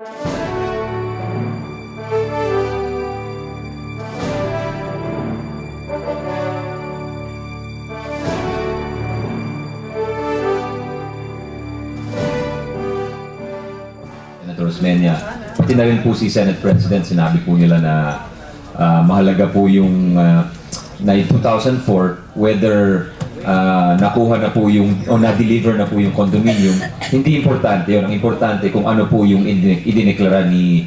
Senator Osmeña, pati na rin po si Senate President, sinabi po nila na mahalaga po yung na 2004, whether nakuha na po yung o na-deliver na po yung condominium, hindi importante yun. Ang importante kung ano po yung idineklara ni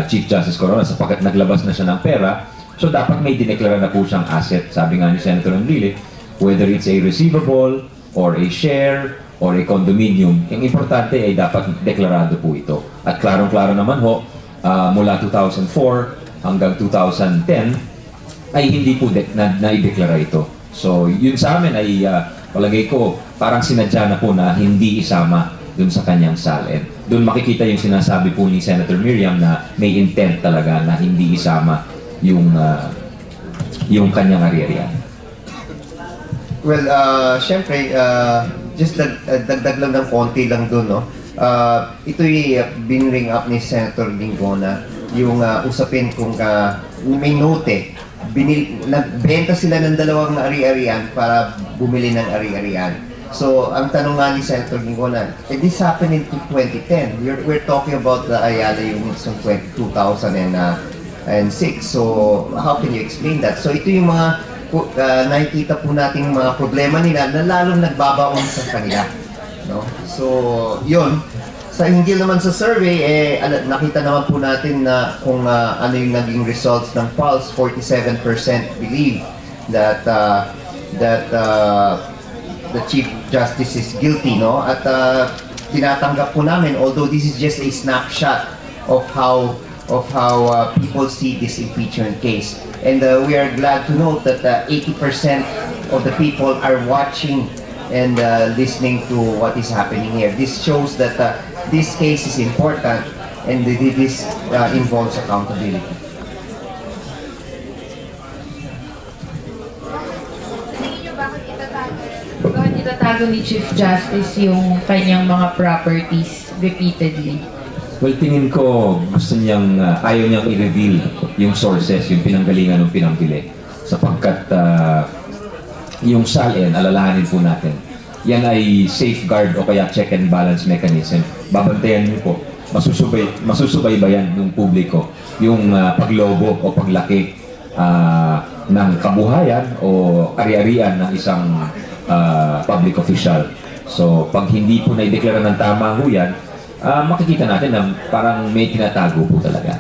Chief Justice Corona sapagkat naglabas na siya ng pera. So dapat may dineklara na po siyang asset. Sabi nga ni Senator Enrile, whether it's a receivable or a share or a condominium, yung importante ay dapat deklarado po ito. At klarong-klaro naman ho, mula 2004 hanggang 2010 ay hindi po na-ideklara ito. So yun sa amin ay palagay ko parang sinadya na po na hindi isama dun sa kanyang salin. Doon makikita yung sinasabi po ni Senator Miriam na may intent talaga na hindi isama yung kanyang ari-arian. Well, syempre, just dagdag lang ng konti lang doon, no? Ito'y binring up ni Senator Lingona, yung usapin kung may note, nagbenta sila ng dalawang ari-arian para bumili ng ari-arian. So, ang tanong nga ni Senator Lingona, this happened in 2010. We're talking about the Ayala units from 2006. So, how can you explain that? So, ito yung mga nakikita po nating mga problema nila na lalong nagbabaon sa kanila, no? So yun, sa hindi naman sa survey nakita naman po natin na kung ano yung naging results ng Pulse. 47% believe that the Chief Justice is guilty, no? At tinatanggap po namin, although this is just a snapshot of how people see this impeachment case. And we are glad to note that 80% of the people are watching and listening to what is happening here. This shows that this case is important and this involves accountability. Bakit itatago ni Chief Justice yung kanyang mga properties repeatedly? Well, tingin ko gusto niyang, ayaw niyang i-reveal yung sources, yung pinanggalingan ng pinambili. Sapagkat yung salin, alalahanin po natin, yan ay safeguard o kaya check and balance mechanism. Babantayan niyo po, masusubaybayan ng publiko yung paglobo o paglaki ng kabuhayan o ari-arian ng isang public official. So, pag hindi po na-ideklara ng tama ho yan, makikita natin na parang may tinatago po talaga.